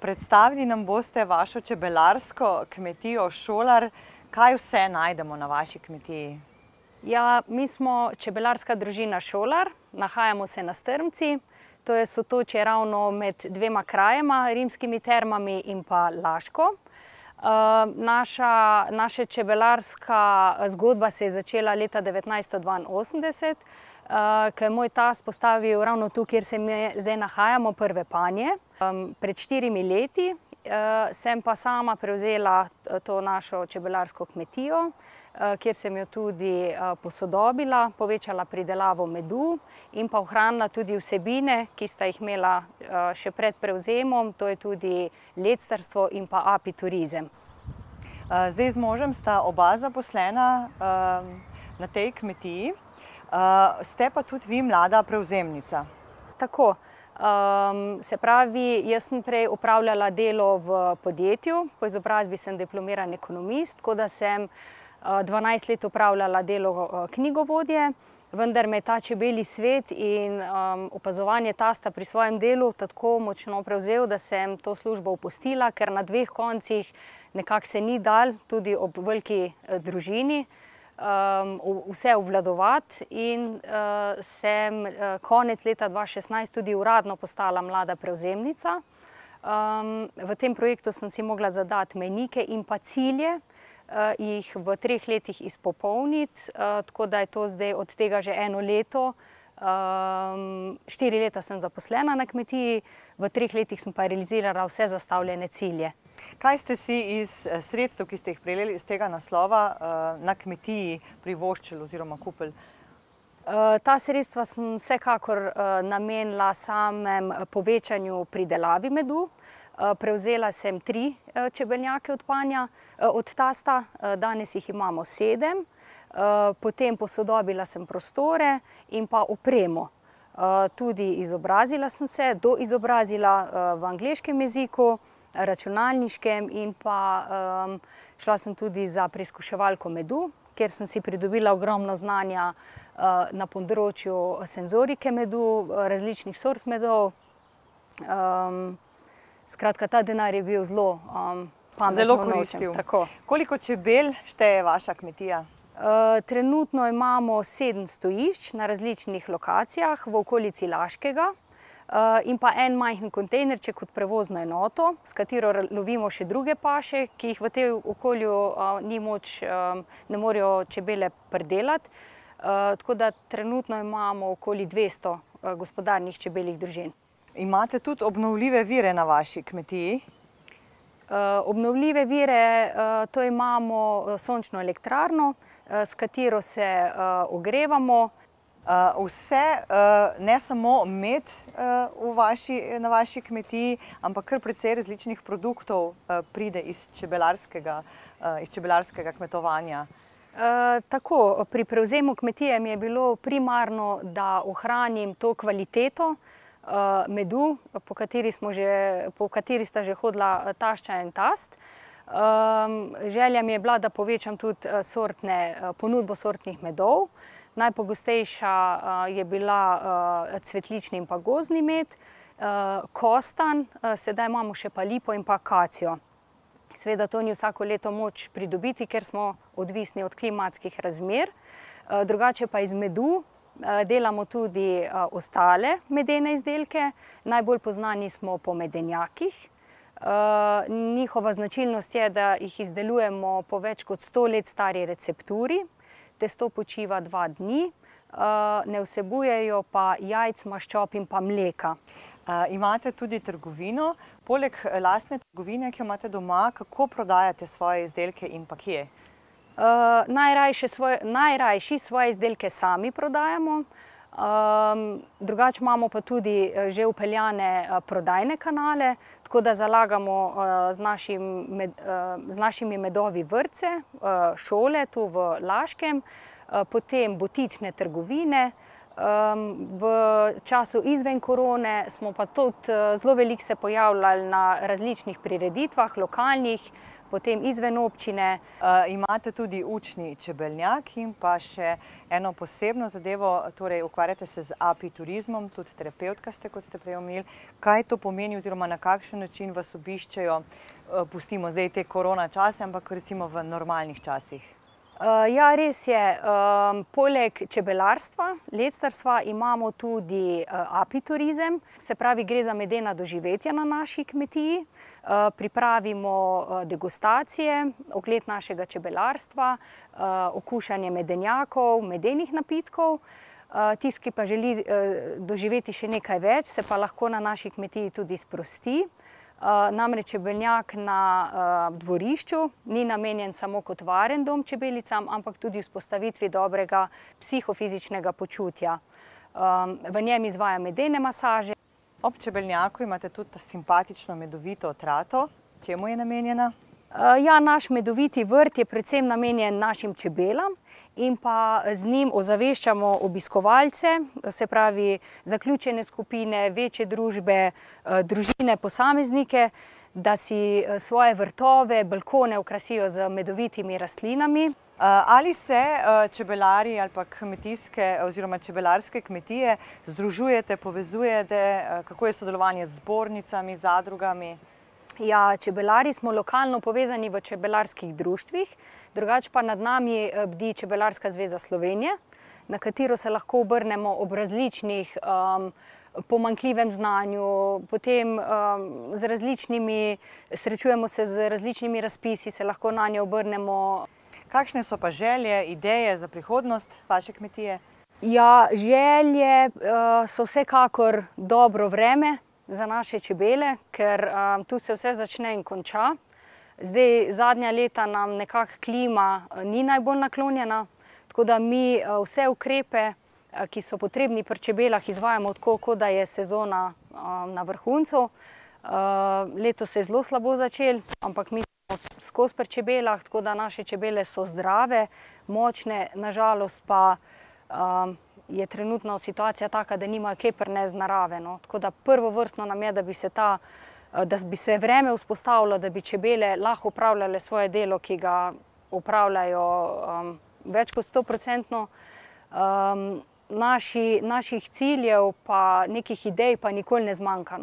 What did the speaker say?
Predstavili nam boste vašo čebelarsko kmetijo Šolar. Kaj vse najdemo na vaši kmetiji? Ja, mi smo čebelarska družina Šolar, nahajamo se na Strmci. To je sotočje ravno med dvema krajema, Rimskimi termami in pa Laško. Naša čebelarska zgodba se je začela leta 1982, ko je moj tast postavil ravno tu, kjer se mi zdaj nahajamo, prve panje. Pred 4 leti sem pa sama prevzela to našo čebelarsko kmetijo, kjer sem jo tudi posodobila, povečala pridelavo medu in pa ohranila tudi vsebine, ki sta jih imela še pred prevzemom, to je tudi lectarstvo in pa apiturizem. Zdaj z možem sta oba zaposlena na tej kmetiji, ste pa tudi vi mlada prevzemnica. Tako. Se pravi, jaz sem prej opravljala delo v podjetju, po izobrazbi sem diplomiran ekonomist, tako da sem 12 let opravljala delo knjigovodje, vendar me je ta čebelji svet in opazovanje tasta pri svojem delu tako močno prevzel, da sem to službo opustila, ker na dveh koncih nekako se ni dal, tudi ob veliki družini, vse obvladovati in sem konec leta 2016 tudi uradno postala mlada prevzemnica. V tem projektu sem si mogla zadati mejnike in pa cilje, jih v 3 letih izpopolniti, tako da je to zdaj od tega že 1 leto. 4 leta sem zaposlena na kmetiji, v 3 letih sem pa realizirala vse zastavljene cilje. Kaj ste si iz sredstev, ki ste jih prejeli iz tega naslova, na kmetiji privoščili oziroma kupili? Ta sredstva sem vsekakor namenila samem povečanju pridelavi medu. Prevzela sem 3 čebelnjake od tasta, danes jih imamo 7. Potem posodobila sem prostore in pa opremo. Tudi izobrazila sem se, doizobrazila v angleškem jeziku, računalniškem in pa šla sem tudi za preizkuševalko medu, kjer sem si pridobila ogromno znanja na področju senzorike medu, različnih sort medov. Skratka, ta denar je bil zelo pametno unovčen. Koliko čebel šteje vaša kmetija? Trenutno imamo 7 stojišč na različnih lokacijah v okolici Laškega in pa en majhen kontejnerček kot prevozno enoto, s katero lovimo še druge paše, ki jih v tem okolju ne morejo čebele pridelati. Tako da trenutno imamo okoli 200 gospodarnih čebeljih družin. Imate tudi obnovljive vire na vaši kmetiji? Obnovljive vire, to imamo sončno elektrarno, s katero se ogrevamo. Vse, ne samo med na vaši kmetiji, ampak kar precej različnih produktov pride iz čebelarskega kmetovanja. Tako, pri prevzemu kmetije mi je bilo primarno, da ohranim to kvaliteto medu, po kateri sta že hodila tašča in tast. Želja mi je bila, da povečam tudi ponudbo sortnih medov. Najpogostejša je bila cvetlični in pa gozdni med, kostan, sedaj imamo še pa lipo in pa akacijo. Seveda to ni vsako leto moč pridobiti, ker smo odvisni od klimatskih razmer. Drugače pa iz medu delamo tudi ostale medene izdelke. Najbolj poznani smo po medenjakih. Njihova značilnost je, da jih izdelujemo po več kot 100 let stari recepturi. Testo počiva 2 dni, ne vsebujejo pa jajc, maščob in pa mleka. Imate tudi trgovino. Poleg lastne trgovine, ki jo imate doma, kako prodajate svoje izdelke in pa kje? Najrajši svoje izdelke sami prodajamo. Drugače imamo pa tudi že vpeljane prodajne kanale, tako da zalagamo z našimi medovi vrtce, šole tu v Laškem, potem butične trgovine. V času izven korone smo pa tudi zelo veliko se pojavljali na različnih prireditvah, lokalnih, potem izven občine. Imate tudi učni čebeljak in pa še eno posebno zadevo, torej ukvarjate se z apiturizmom, tudi terapevtka ste, kot ste prej omenili. Kaj to pomeni oziroma na kakšen način vas obiščejo, pustimo zdaj te korona čase, ampak recimo v normalnih časih? Ja, res je. Poleg čebelarstva, lectarstva imamo tudi apiturizem, se pravi, gre za medena doživetja na naši kmetiji. Pripravimo degustacije, ogled našega čebelarstva, okušanje medenjakov, medenih napitkov. Tisti, ki pa želi doživeti še nekaj več, se pa lahko na naši kmetiji tudi sprosti. Namreč čebeljak na dvorišču ni namenjen samo kot varen dom čebelicam, ampak tudi vzpostavitvi dobrega psihofizičnega počutja. V njem izvaja medene masaže. Ob čebeljaku imate tudi simpatično medovito trato. Čemu je namenjena? Ja, naš medoviti vrt je predvsem namenjen našim čebelam in pa z njim ozaveščamo obiskovalce, se pravi zaključene skupine, večje družbe, družine, posameznike, da si svoje vrtove, balkone okrasijo z medovitimi rastlinami. Ali se čebelari ali pa kmetijske oziroma čebelarske kmetije združujete, povezujete, kako je sodelovanje z zbornicami, zadrugami? Ja, čebelari smo lokalno povezani v čebelarskih društvih, drugače pa nad nami bdi Čebelarska zveza Slovenije, na katero se lahko obrnemo ob različnih pomanjkljivem znanju, potem srečujemo se z različnimi razpisi, se lahko na njo obrnemo. Kakšne so pa želje, ideje za prihodnost vaše kmetije? Ja, želje so vsekakor dobro vreme za naše čebele, ker tu se vse začne in konča. Zdaj, zadnja leta nam nekako klima ni najbolj naklonjena, tako da mi vse ukrepe, ki so potrebni pri čebelah, izvajamo tako, kot da je sezona na vrhuncu. Letos se je zelo slabo začelo, ampak mi smo skozi pri čebelah, tako da naše čebele so zdrave, močne, nažalost pa je trenutno situacija taka, da nimajo kaj prinesti z narave. Tako da prvovrstno nam je, da bi se vreme vzpostavilo, da bi čebele lahko opravljale svoje delo, ki ga opravljajo več kot 100%. Naših ciljev pa nekih idej pa nikoli ne zmanjka.